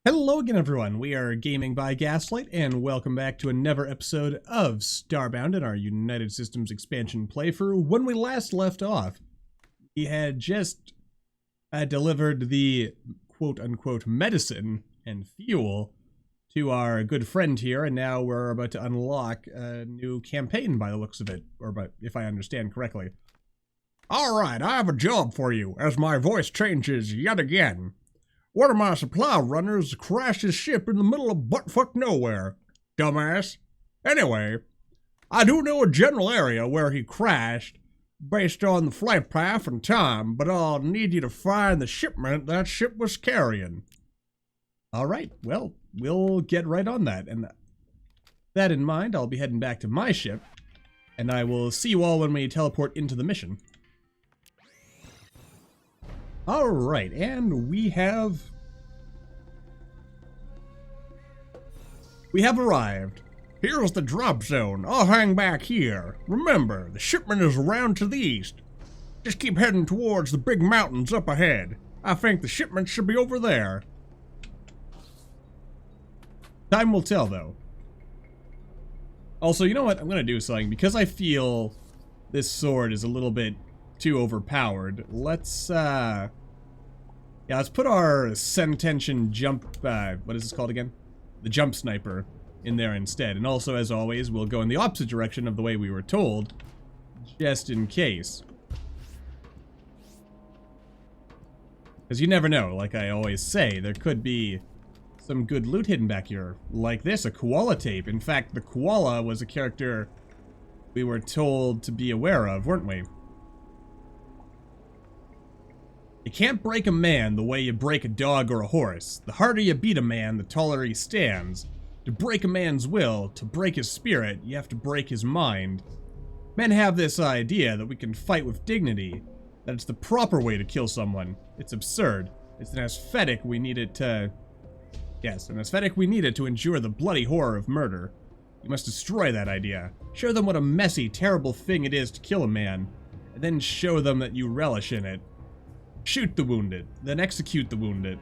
Hello again, everyone. We are Gaming by Gaslight, and welcome back to another episode of Starbound in our United Systems expansion playthrough. When we last left off, we had just delivered the quote-unquote medicine and fuel to our good friend here, and now we're about to unlock a new campaign by the looks of it, if I understand correctly. Alright, I have a job for you, as my voice changes yet again. One of my supply runners crashed his ship in the middle of buttfuck nowhere. Dumbass. Anyway, I do know a general area where he crashed, based on the flight path and time, but I'll need you to find the shipment that ship was carrying. Alright, well, we'll get right on that, and that in mind, I'll be heading back to my ship, and I will see you all when we teleport into the mission. Alright, and we have arrived. Here's the drop zone. I'll hang back here. Remember, the shipment is around to the east. Just keep heading towards the big mountains up ahead. I think the shipment should be over there. Time will tell, though. Also, you know what? I'm gonna do something. Because I feel this sword is a little bit too overpowered. Let's put our Sentention jump, what is this called again? The jump sniper in there instead. And also, as always, we'll go in the opposite direction of the way we were told, just in case. Because you never know, like I always say, there could be some good loot hidden back here. Like this, a koala tape. In fact, the koala was a character we were told to be aware of, weren't we? You can't break a man the way you break a dog or a horse. The harder you beat a man, the taller he stands. To break a man's will, to break his spirit, you have to break his mind. Men have this idea that we can fight with dignity, that it's the proper way to kill someone. It's absurd. It's an aesthetic we needed to... Yes, an aesthetic we needed to endure the bloody horror of murder. You must destroy that idea. Show them what a messy, terrible thing it is to kill a man, and then show them that you relish in it. Shoot the wounded, then execute the wounded.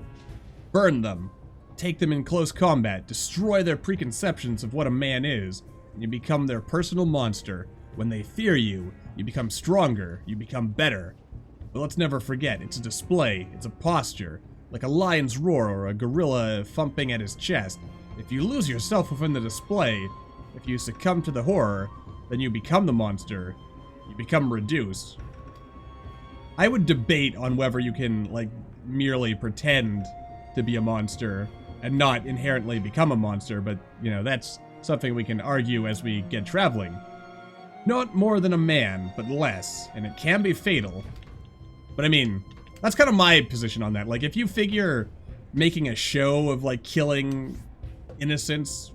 Burn them. Take them in close combat. Destroy their preconceptions of what a man is. And you become their personal monster. When they fear you, you become stronger. You become better. But let's never forget, it's a display. It's a posture. Like a lion's roar or a gorilla thumping at his chest. If you lose yourself within the display, if you succumb to the horror, then you become the monster. You become reduced. I would debate on whether you can, like, merely pretend to be a monster and not inherently become a monster, but, you know, that's something we can argue as we get traveling. Not more than a man, but less, and it can be fatal. But I mean, that's kind of my position on that. Like, if you figure making a show of, like, killing innocents,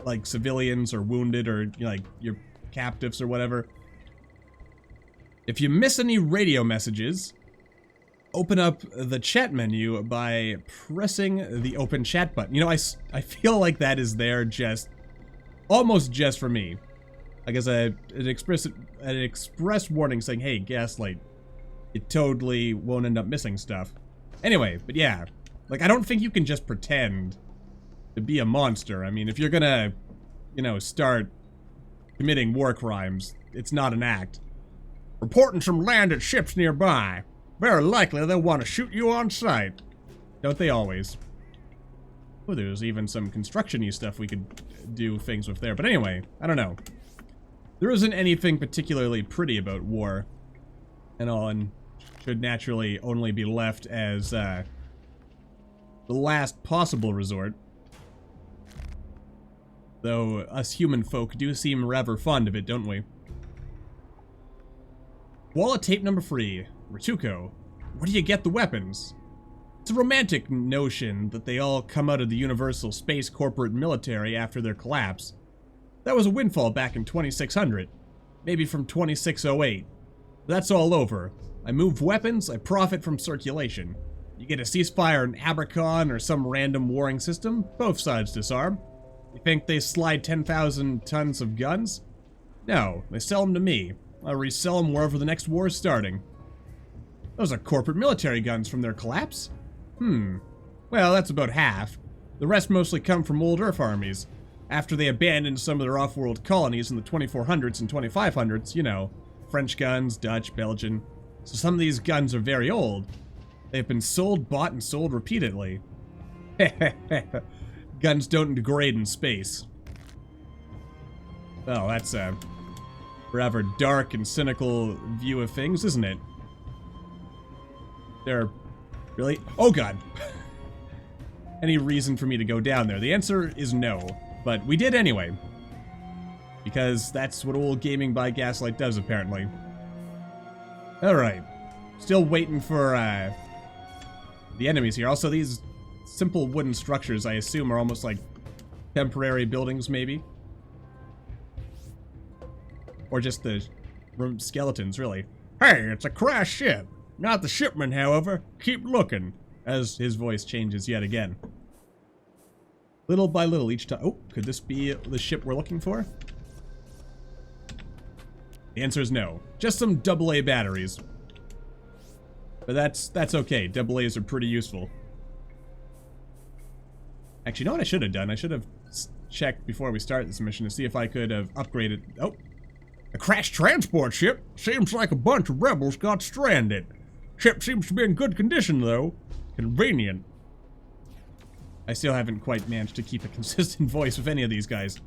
like civilians or wounded or, you know, like, your captives or whatever, if you miss any radio messages, open up the chat menu by pressing the open chat button. You know, I feel like that is there just, almost just for me. Like as an express warning saying, hey, Gaslight, you totally won't end up missing stuff. Anyway, but yeah, like I don't think you can just pretend to be a monster. I mean, if you're gonna, you know, start committing war crimes, it's not an act. Reporting some landed ships nearby. Very likely they'll want to shoot you on sight. Don't they always? Oh, there's even some construction-y stuff we could do things with there. But anyway, I don't know. There isn't anything particularly pretty about war and all, and should naturally only be left as the last possible resort. Though us human folk do seem rather fond of it, don't we? Koala tape number 3, Rituko. Where do you get the weapons? It's a romantic notion that they all come out of the Universal Space Corporate Military after their collapse. That was a windfall back in 2600, maybe from 2608. But that's all over. I move weapons, I profit from circulation. You get a ceasefire in Abercon or some random warring system, both sides disarm. You think they slide 10,000 tons of guns? No, they sell them to me. I'll resell them wherever the next war is starting. Those are corporate military guns from their collapse? Well, that's about half. The rest mostly come from old Earth armies. After they abandoned some of their off-world colonies in the 2400s and 2500s, you know, French guns, Dutch, Belgian. So some of these guns are very old. They've been sold, bought, and sold repeatedly. Guns don't degrade in space. Well, that's a rather dark and cynical view of things, isn't it? They're... Really? Oh god! Any reason for me to go down there? The answer is no. But we did anyway. Because that's what old GamingByGaslight does, apparently. Alright. Still waiting for, the enemies here. Also, these simple wooden structures, I assume, are almost like temporary buildings, maybe? Or just the skeletons, really. Hey, it's a crashed ship! Not the shipment, however. Keep looking. As his voice changes yet again. Little by little each time. Oh, could this be the ship we're looking for? The answer is no. Just some AA batteries. But that's okay. AA's are pretty useful. Actually, you know what I should have done? I should have checked before we start this mission to see if I could have upgraded... Oh! A crashed transport ship? Seems like a bunch of rebels got stranded. Ship seems to be in good condition, though. Convenient. I still haven't quite managed to keep a consistent voice with any of these guys.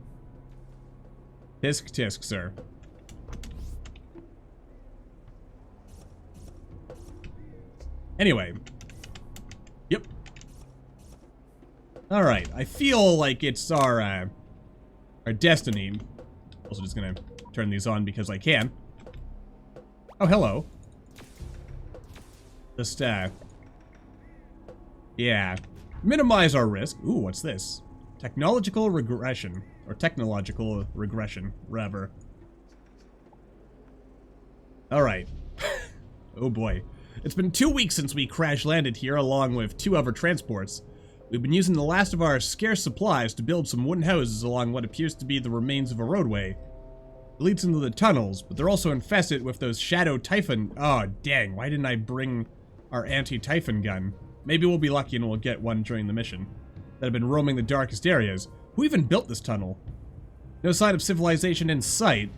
Tisk tisk, sir. Anyway. Yep. Alright, I feel like it's our destiny. Also just gonna turn these on because I can. Oh, hello. Just, yeah. Minimize our risk. Ooh, what's this? Technological regression. Or technological regression, rather. Alright. Oh boy. It's been 2 weeks since we crash-landed here along with 2 other transports. We've been using the last of our scarce supplies to build some wooden houses along what appears to be the remains of a roadway. It leads into the tunnels, but they're also infested with those shadow typhon... Oh, dang, why didn't I bring our anti-typhon gun? Maybe we'll be lucky and we'll get one during the mission. That have been roaming the darkest areas. Who even built this tunnel? No sign of civilization in sight.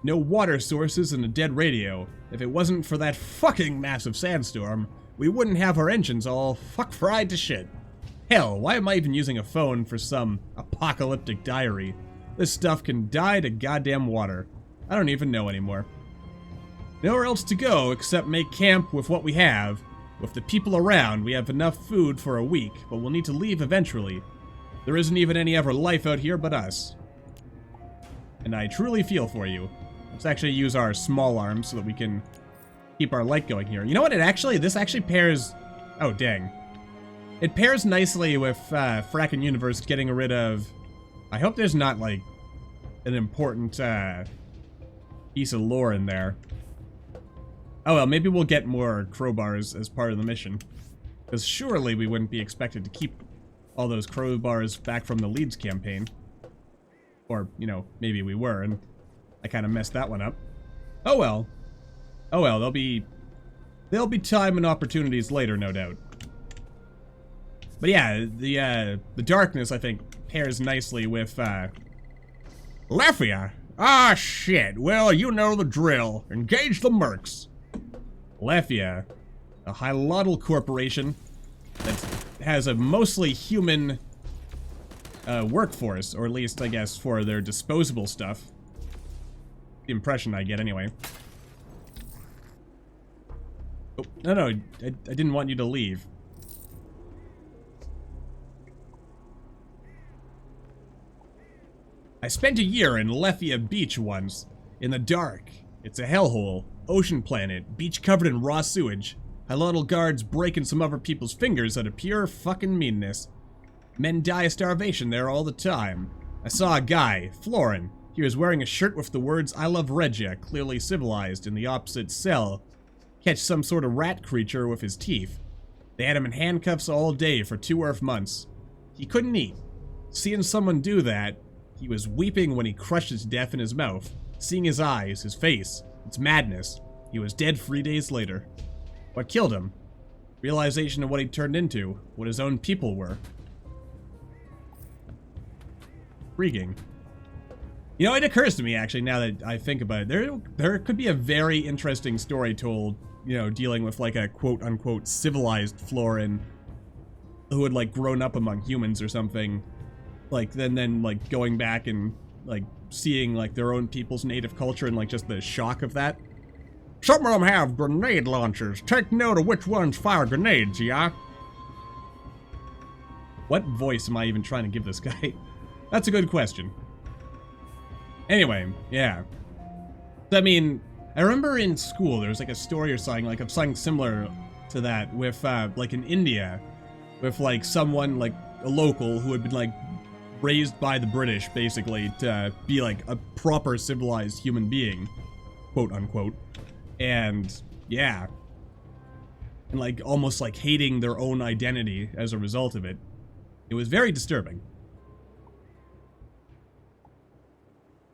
No water sources and a dead radio. If it wasn't for that fucking massive sandstorm, we wouldn't have our engines all fuck-fried to shit. Hell, why am I even using a phone for some apocalyptic diary? This stuff can die to goddamn water. I don't even know anymore. Nowhere else to go except make camp with what we have. With the people around, we have enough food for a week, but we'll need to leave eventually. There isn't even any other life out here but us. And I truly feel for you. Let's actually use our small arms so that we can keep our light going here. You know what? This actually pairs... Oh, dang. It pairs nicely with Frackin Universe getting rid of... I hope there's not, like, an important piece of lore in there. Oh well, maybe we'll get more crowbars as part of the mission. Because surely we wouldn't be expected to keep all those crowbars back from the Leeds campaign. Or, you know, maybe we were, and I kind of messed that one up. Oh well. Oh well, there'll be time and opportunities later, no doubt. But yeah, the darkness, I think, pairs nicely with, Lefia! Ah, shit. Well, you know the drill. Engage the mercs. Lefia, a Hylotl corporation that has a mostly human workforce, or at least, I guess, for their disposable stuff. The impression I get, anyway. Oh, no, I didn't want you to leave. I spent a year in Lefia Beach once, in the dark. It's a hellhole. Ocean planet, beach covered in raw sewage. Hylotl guards breaking some other people's fingers out of pure fucking meanness. Men die of starvation there all the time. I saw a guy, Florin. He was wearing a shirt with the words "I love Regia" clearly civilized in the opposite cell. Catch some sort of rat creature with his teeth. They had him in handcuffs all day for 2 Earth months. He couldn't eat. Seeing someone do that, he was weeping when he crushed his death in his mouth. Seeing his eyes, his face. It's madness. He was dead 3 days later. What killed him? Realization of what he turned into, what his own people were. Intriguing. You know, it occurs to me, actually, now that I think about it, there could be a very interesting story told, you know, dealing with, like, a quote-unquote civilized Florin who had, like, grown up among humans or something. Like, then, like, going back and, like, seeing, like, their own people's native culture and, like, just the shock of that. Some of them have grenade launchers. Take note of which ones fire grenades, yeah? What voice am I even trying to give this guy? That's a good question. Anyway, yeah. I mean, I remember in school there was like a story or something, like of something similar to that with, like in India, with like someone, like a local who had been like raised by the British, basically, to be like a proper civilized human being, quote unquote. And yeah. And like almost like hating their own identity as a result of it. It was very disturbing.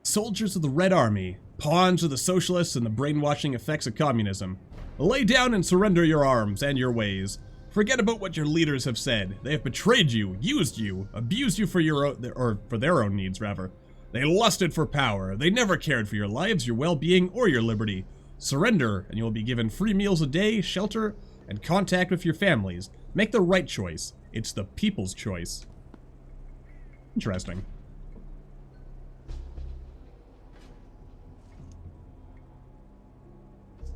Soldiers of the Red Army, pawns of the socialists and the brainwashing effects of communism. Lay down and surrender your arms and your ways. Forget about what your leaders have said. They have betrayed you, used you, abused you for your own, or for their own needs, rather. They lusted for power. They never cared for your lives, your well-being, or your liberty. Surrender, and you will be given free meals a day, shelter, and contact with your families. Make the right choice. It's the people's choice. Interesting.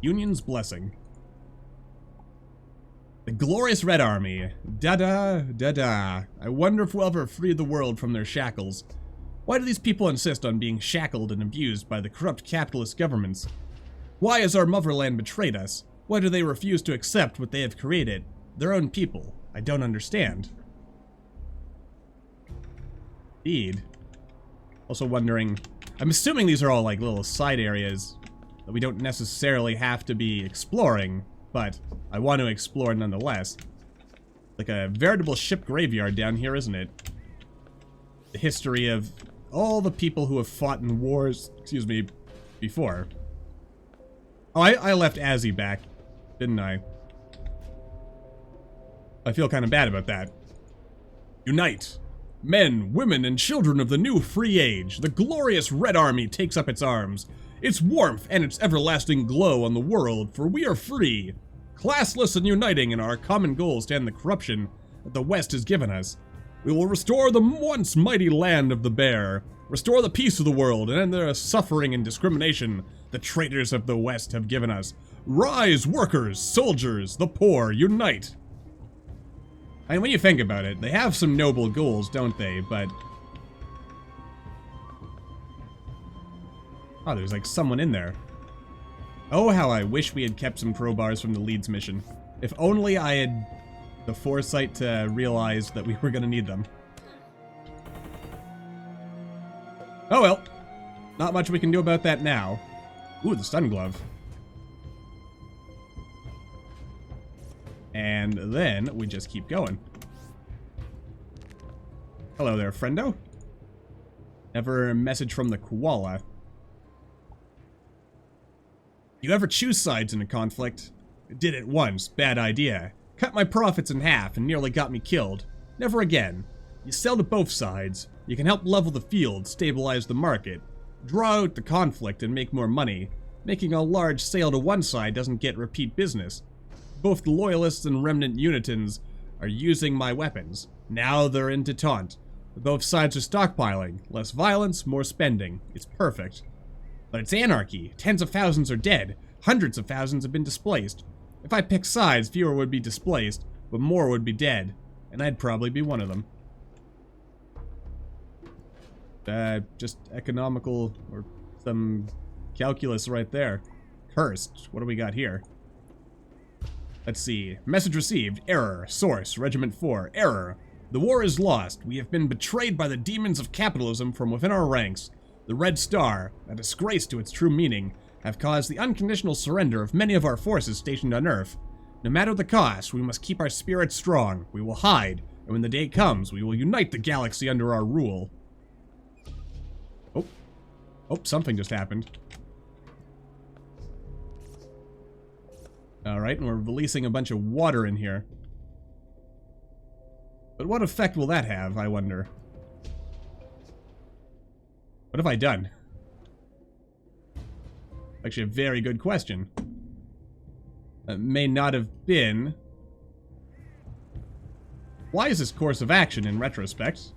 Union's Blessing. The glorious Red Army. Da-da, da-da. I wonder if we'll ever free the world from their shackles. Why do these people insist on being shackled and abused by the corrupt capitalist governments? Why has our motherland betrayed us? Why do they refuse to accept what they have created? Their own people. I don't understand. Indeed. Also wondering... I'm assuming these are all like little side areas that we don't necessarily have to be exploring, but I want to explore nonetheless. Like a veritable ship graveyard down here, isn't it? The history of all the people who have fought in wars, excuse me, before. Oh, I left Aegi back, didn't I? I feel kind of bad about that. Unite! Men, women, and children of the new free age, the glorious Red Army takes up its arms. Its warmth and its everlasting glow on the world, for we are free. Classless and uniting in our common goals to end the corruption that the West has given us. We will restore the once mighty land of the Bear, restore the peace of the world, and end the suffering and discrimination the traitors of the West have given us. Rise, workers, soldiers, the poor, unite! I mean, when you think about it, they have some noble goals, don't they? But... oh, there's like someone in there. Oh, how I wish we had kept some crowbars from the Leeds mission. If only I had the foresight to realize that we were going to need them. Oh well. Not much we can do about that now. Ooh, the stun glove. And then we just keep going. Hello there, friendo. Never a message from the koala. You ever choose sides in a conflict? Did it once, bad idea. Cut my profits in half and nearly got me killed. Never again. You sell to both sides. You can help level the field, stabilize the market, draw out the conflict and make more money. Making a large sale to one side doesn't get repeat business. Both the loyalists and remnant Unitons are using my weapons. Now they're in detente. Both sides are stockpiling. Less violence, more spending. It's perfect. But it's anarchy. Tens of thousands are dead. Hundreds of thousands have been displaced. If I picked sides, fewer would be displaced, but more would be dead. And I'd probably be one of them. Just economical, or some calculus right there. Cursed. What do we got here? Let's see. Message received. Error. Source. Regiment 4. Error. The war is lost. We have been betrayed by the demons of capitalism from within our ranks. The Red Star, a disgrace to its true meaning, have caused the unconditional surrender of many of our forces stationed on Earth. No matter the cost, we must keep our spirits strong. We will hide, and when the day comes, we will unite the galaxy under our rule. Oh, something just happened. Alright, and we're releasing a bunch of water in here. But what effect will that have, I wonder? What have I done? Actually, a very good question. That may not have been... Why is this course of action in retrospect?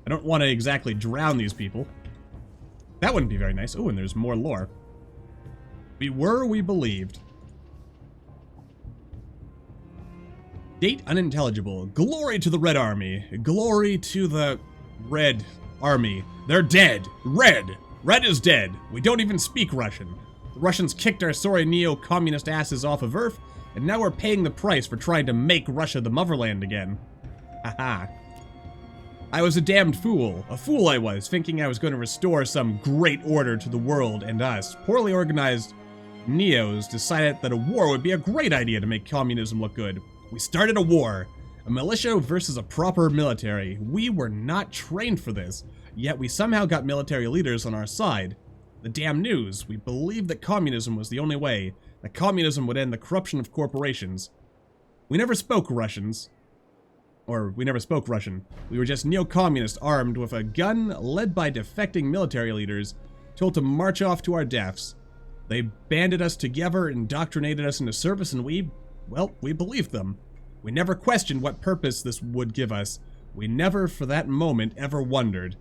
I don't want to exactly drown these people. That wouldn't be very nice. Oh, and there's more lore. We were, we believed. Date unintelligible. Glory to the Red Army. Glory to the Red Army. They're dead. Red. Red is dead. We don't even speak Russian. The Russians kicked our sorry neo-communist asses off of Earth, and now we're paying the price for trying to make Russia the motherland again. Haha. I was a damned fool. A fool I was, thinking I was going to restore some great order to the world and us. Poorly organized Neos decided that a war would be a great idea to make communism look good. We started a war. A militia versus a proper military. We were not trained for this, yet we somehow got military leaders on our side. The damn news. We believed that communism was the only way. That communism would end the corruption of corporations. We never spoke Russians. Or, we never spoke Russian. We were just neo-communists armed with a gun, led by defecting military leaders, told to march off to our deaths. They banded us together, indoctrinated us into service, and we believed them. We never questioned what purpose this would give us. We never, for that moment, ever wondered.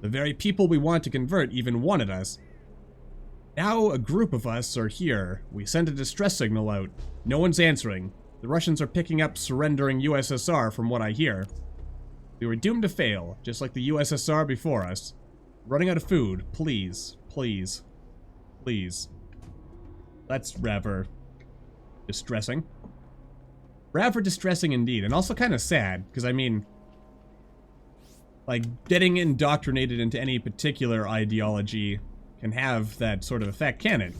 The very people we wanted to convert even wanted us. Now a group of us are here. We sent a distress signal out. No one's answering. The Russians are picking up surrendering USSR from what I hear. We were doomed to fail, just like the USSR before us. Running out of food. Please. Please. Please. That's rather distressing. Rather distressing indeed, and also kind of sad, because I mean, like, getting indoctrinated into any particular ideology can have that sort of effect, can it?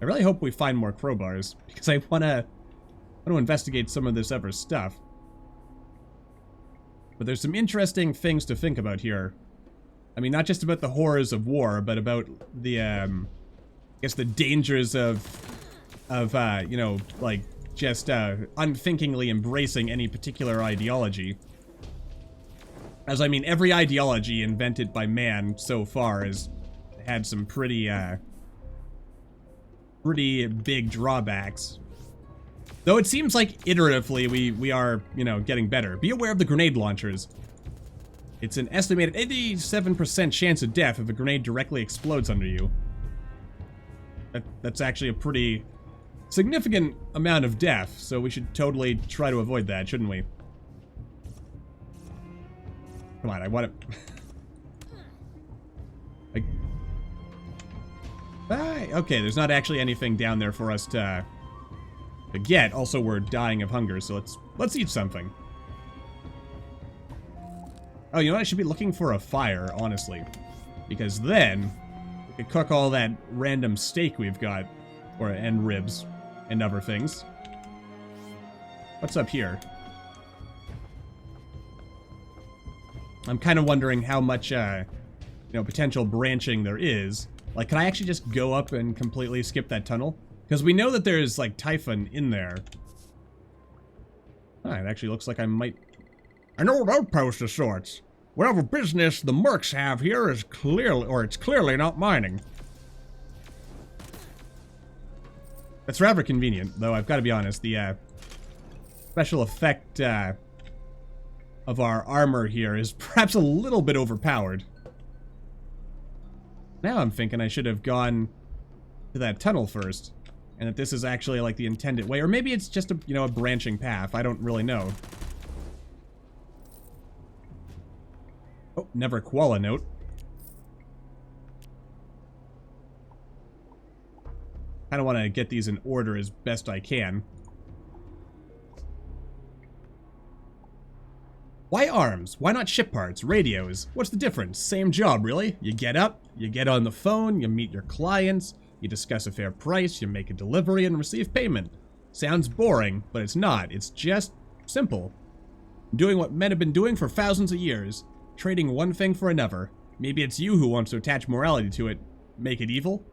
I really hope we find more crowbars, because I want to investigate some of this other stuff. But there's some interesting things to think about here. I mean, not just about the horrors of war, but about the, I guess the dangers of you know, like, just, unthinkingly embracing any particular ideology. As I mean, every ideology invented by man so far has had some pretty big drawbacks. Though it seems like iteratively we are, you know, getting better. Be aware of the grenade launchers. It's an estimated 87% chance of death if a grenade directly explodes under you. That's actually a pretty significant amount of death, so we should totally try to avoid that, shouldn't we? Come on, I want to... okay, there's not actually anything down there for us to get. Also, we're dying of hunger, so let's eat something. Oh, you know what? I should be looking for a fire, honestly. Because then, we could cook all that random steak we've got. And ribs. And other things. What's up here? I'm kind of wondering how much, you know, potential branching there is. Like, can I actually just go up and completely skip that tunnel? Because we know that there's, like, Typhon in there. Oh, it actually looks like I might... An old outpost of sorts. Whatever business the mercs have here is it's clearly not mining. That's rather convenient, though I've got to be honest. The special effect of our armor here is perhaps a little bit overpowered. Now I'm thinking I should have gone to that tunnel first, and that this is actually like the intended way, or maybe it's just a, you know, a branching path. I don't really know. Oh, never koala note. Kind of want to get these in order as best I can. Why arms? Why not ship parts, radios? What's the difference? Same job, really. You get up, you get on the phone, you meet your clients, you discuss a fair price, you make a delivery and receive payment. Sounds boring, but it's not. It's just simple. Doing what men have been doing for thousands of years. Trading one thing for another. Maybe it's you who wants to attach morality to it. Make it evil?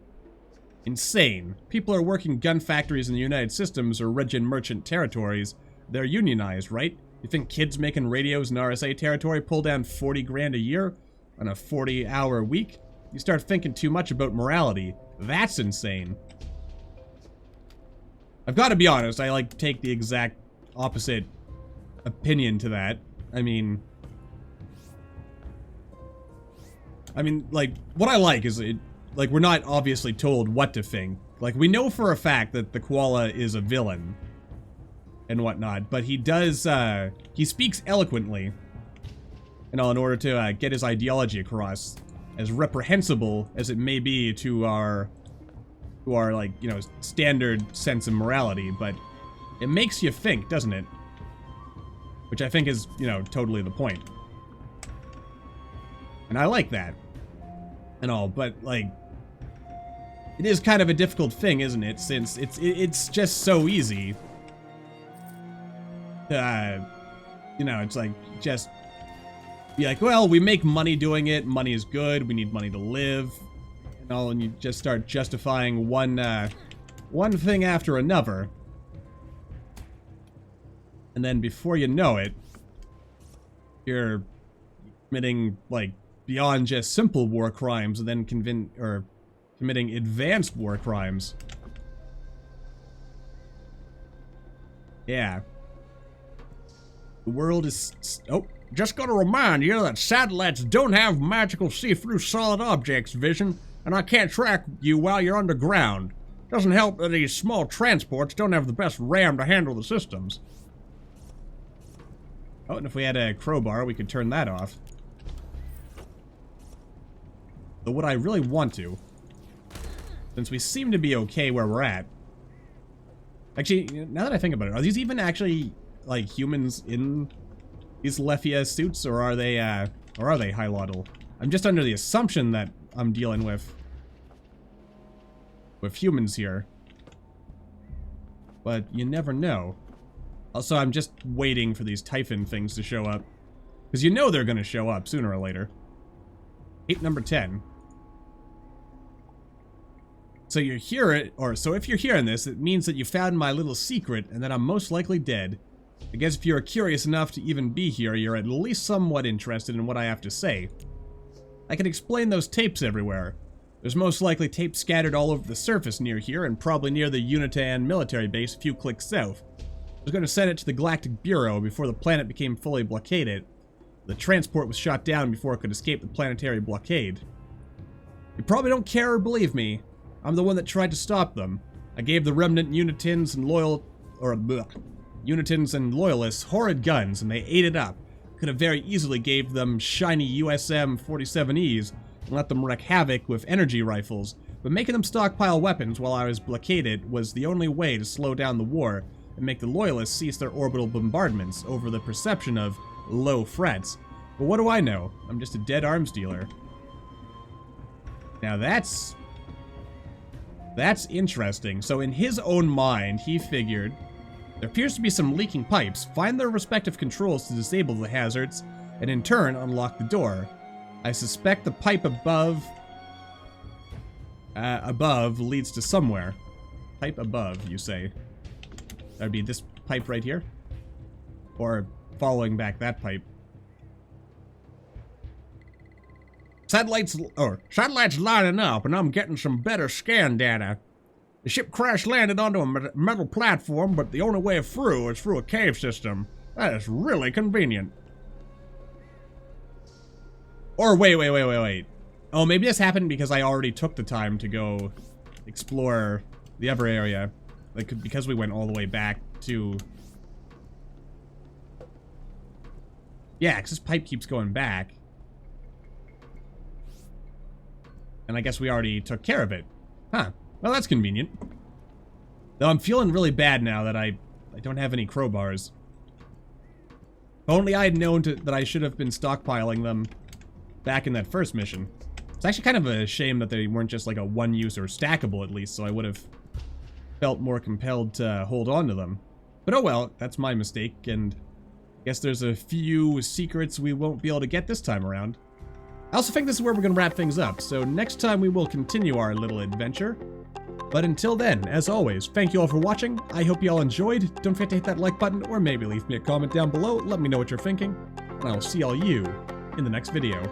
Insane. People are working gun factories in the United Systems or rigid merchant territories. They're unionized, right? You think kids making radios in RSA territory pull down 40 grand a year? on a 40-hour week. You start thinking too much about morality. That's insane. I've got to be honest, I like take the exact opposite opinion to that. I mean, like, what I like is, like, we're not obviously told what to think. Like, we know for a fact that the koala is a villain and whatnot, but he does, he speaks eloquently, you know, in order to get his ideology across, as reprehensible as it may be to our like, you know, standard sense of morality, but it makes you think, doesn't it? Which I think is, you know, totally the point. And I like that and all, but, like, it is kind of a difficult thing, isn't it? Since it's just so easy. You know, it's like, just be like, well, we make money doing it, money is good, we need money to live, and all, and you just start justifying one thing after another. And then before you know it, you're committing, like, beyond just simple war crimes, and then committing advanced war crimes. Yeah. The world is... Oh, just gotta remind you that satellites don't have magical see-through solid objects vision, and I can't track you while you're underground. Doesn't help that these small transports don't have the best RAM to handle the systems. Oh, and if we had a crowbar, we could turn that off. But what I really want to, since we seem to be okay where we're at... Actually, now that I think about it, are these even actually, like, humans in these Lethia suits, or are they Hylotl? I'm just under the assumption that I'm dealing with humans here. But you never know. Also, I'm just waiting for these Typhon things to show up. Because you know they're going to show up sooner or later. Tape number 10. So you're here, so if you're hearing this, it means that you found my little secret and that I'm most likely dead. I guess if you're curious enough to even be here, you're at least somewhat interested in what I have to say. I can explain those tapes everywhere. There's most likely tapes scattered all over the surface near here, and probably near the Unitan military base a few clicks south. I was going to send it to the Galactic Bureau before the planet became fully blockaded. The transport was shot down before it could escape the planetary blockade. You probably don't care or believe me. I'm the one that tried to stop them. I gave the remnant Unitans and Loyalists horrid guns, and they ate it up. Could have very easily gave them shiny USM 47Es and let them wreak havoc with energy rifles, but making them stockpile weapons while I was blockaded was the only way to slow down the war and make the Loyalists cease their orbital bombardments over the perception of low threats. But what do I know? I'm just a dead arms dealer. Now that's interesting. So in his own mind, he figured there appears to be some leaking pipes. Find their respective controls to disable the hazards, and in turn unlock the door. I suspect the pipe above leads to somewhere. Pipe above, you say? That'd be this pipe right here? Or following back that pipe? Satellites lining up, and I'm getting some better scan data. The ship crash landed onto a metal platform, but the only way through is through a cave system. That is really convenient. Or wait. Oh, maybe this happened because I already took the time to go explore the other area. Like, because we went all the way back to... Yeah, because this pipe keeps going back. And I guess we already took care of it. Huh. Well, that's convenient. Though I'm feeling really bad now that I don't have any crowbars. If only I had known that I should have been stockpiling them back in that first mission. It's actually kind of a shame that they weren't just like a one-use or stackable at least, so I would have felt more compelled to hold on to them. But oh well, that's my mistake, and I guess there's a few secrets we won't be able to get this time around. I also think this is where we're going to wrap things up, so next time we will continue our little adventure. But until then, as always, thank you all for watching. I hope you all enjoyed. Don't forget to hit that like button, or maybe leave me a comment down below. Let me know what you're thinking, and I will see all you in the next video.